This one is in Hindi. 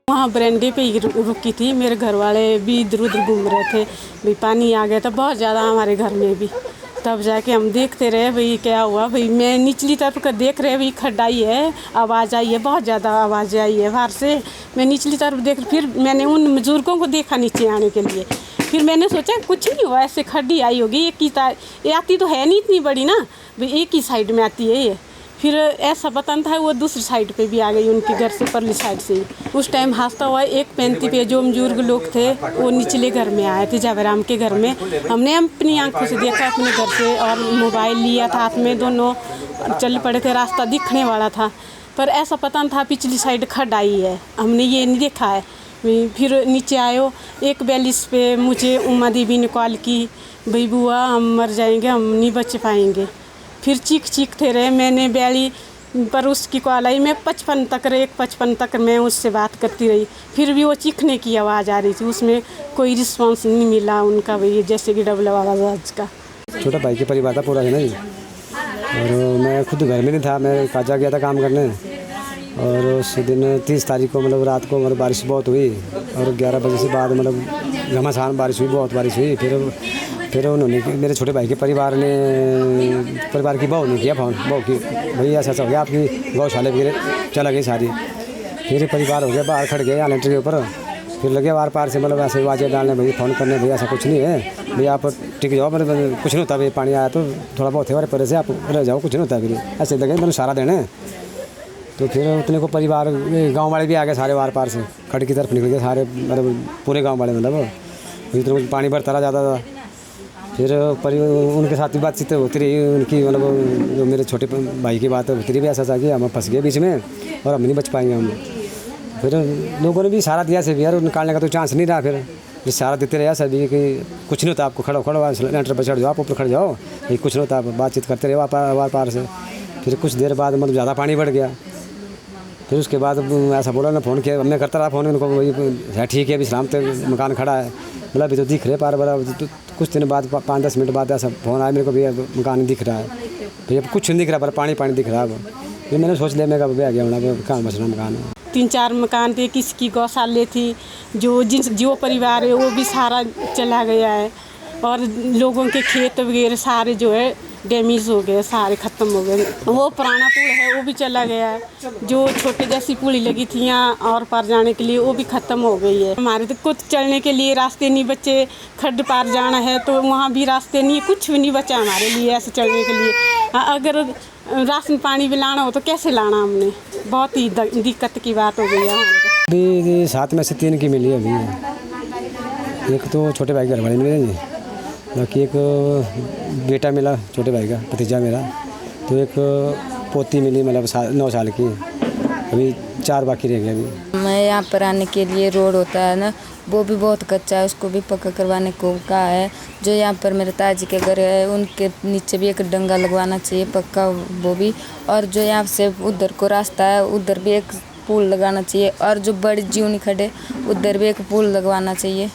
वहाँ बरामदे पे ही रुकी थी। मेरे घर वाले भी इधर उधर घूम रहे थे, भाई पानी आ गया था बहुत ज़्यादा हमारे घर में भी। तब जाके हम देखते रहे भाई क्या हुआ। भाई मैं निचली तरफ का देख रहे भाई खड्डाई है, आवाज़ आई है, बहुत ज़्यादा आवाज़ आई है बाहर से। मैं निचली तरफ देख, फिर मैंने उन बुजुर्गों को देखा नीचे आने के लिए। फिर मैंने सोचा कुछ नहीं हुआ, ऐसे खड्डी आई होगी। एक ही ये आती तो है नहीं इतनी बड़ी ना, भाई एक ही साइड में आती है ये। फिर ऐसा पता नहीं था, वो दूसरी साइड पे भी आ गई उनके घर से, परली साइड से। उस टाइम हादसा हुआ 1:35 पे। जो बुजुर्ग लोग थे वो निचले घर में आए थे, जावेराम के घर में। हमने अपनी आंखों से देखा अपने घर से, और मोबाइल लिया था हाथ में, दोनों चल पड़े थे। रास्ता दिखने वाला था, पर ऐसा पता नहीं था पिछली साइड खड्ड आई है, हमने ये नहीं देखा है। फिर नीचे आयो 1:42 पे मुझे उमा देवी ने कॉल की, भाई बुआ हम मर जाएंगे, हम नहीं बच पाएंगे। फिर चीखते रहे। मैंने 42 पर उसकी कॉल आई। मैं 55 तक मैं उससे बात करती रही। फिर भी वो चीखने की आवाज़ आ रही थी, उसमें कोई रिस्पॉन्स नहीं मिला उनका, भाई जैसे कि डबल आवाज़ का। छोटा भाई के परिवार था पूरा है ना जी। और मैं खुद घर में नहीं था, मैं काजा गया था काम करने। और उस दिन 30 तारीख को मतलब रात को मतलब बारिश बहुत हुई, और 11 बजे से बाद मतलब घमासान बारिश हुई, बहुत बारिश हुई। फिर उन्होंने, मेरे छोटे भाई के परिवार की बहू ने किया फ़ोन, बहू की, भैया ऐसा हो गया आपकी गौशाला भी चला गई सारी। फिर परिवार हो गया, बाहर खड़ गए यहाँ लेंटर के ऊपर। फिर लगे वार पार से मतलब ऐसे आवाज़ें डालने, भैया फ़ोन करने, भैया ऐसा कुछ नहीं है, भैया आप टिक जाओ, मतलब कुछ नहीं होता, भैया पानी आया तो थोड़ा बहुत है हमारे परे से, आप रह जाओ, कुछ नहीं होता। फिर ऐसे लगे मतलब सारा देने। तो फिर उतने को परिवार गाँव वाले भी आ गए सारे, वार पार से खड़ की तरफ निकल गए सारे, मतलब पूरे गाँव वाले, मतलब इतना पानी भरता रहा जाता था। फिर उनके साथ भी बातचीत होती रही उनकी, मतलब जो मेरे छोटे भाई की बात होती रही भी, ऐसा था कि हम फंस गए बीच में और हम नहीं बच पाएंगे हम। फिर लोगों ने भी सहारा दिया से भी, यार निकालने का तो चांस नहीं रहा। फिर सहारा देते रहे सभी कि कुछ नहीं होता, आपको खड़ो लेंटर पर चढ़ जाओ, आप ऊपर खड़ जाओ, ये कुछ नहीं होता। आप बातचीत करते रहे वार पार से। फिर कुछ देर बाद मतलब ज़्यादा पानी बढ़ गया। फिर उसके बाद ऐसा बोला ना, फ़ोन किया, मैं करता रहा फ़ोन उनको, वही ठीक है अभी शाम तक मकान खड़ा है, मतलब अभी तो दिख रहे पार बड़ा। तो कुछ दिन बाद 5-10 मिनट बाद ऐसा फ़ोन आया मेरे को, भैया मकान दिख रहा है, भैया कुछ नहीं दिख रहा, पर पानी दिख रहा है। अब मैंने सोच लिया, मैं कब आ गया होना, कहाँ बचना मकान है। 3-4 मकान थे, किसकी गौशाले थी, जो परिवार है वो भी सारा चला गया है। और लोगों के खेत वगैरह सारे जो है डैमेज हो गए, सारे ख़त्म हो गए। वो पुराना पुल है वो भी चला गया है, जो छोटे जैसी पुली लगी थी यहाँ और पार जाने के लिए, वो भी ख़त्म हो गई है। हमारे तो कुछ चलने के लिए रास्ते नहीं बचे, खड्ड पार जाना है तो वहाँ भी रास्ते नहीं, कुछ भी नहीं बचा हमारे लिए ऐसे चलने के लिए। अगर राशन पानी भी लाना हो तो कैसे लाना, हमने बहुत ही दिक्कत की बात हो गई है हमारे को। अभी 7 में से 3 की मिली है अभी। एक तो छोटे भाई के घर वाले मिले जी, बाकी एक बेटा मिला छोटे भाई का भतीजा मेरा, तो एक पोती मिली मतलब 9 साल की। अभी 4 बाकी रह गए अभी। मैं यहाँ पर आने के लिए रोड होता है ना, वो भी बहुत कच्चा है, उसको भी पक्का करवाने को कहा है। जो यहाँ पर मेरे ताजी के घर है उनके नीचे भी एक डंगा लगवाना चाहिए पक्का, वो भी। और जो यहाँ से उधर को रास्ता है उधर भी एक पुल लगाना चाहिए, और जो बड़ी जीवनी खड्ड है उधर भी एक पुल लगवाना चाहिए।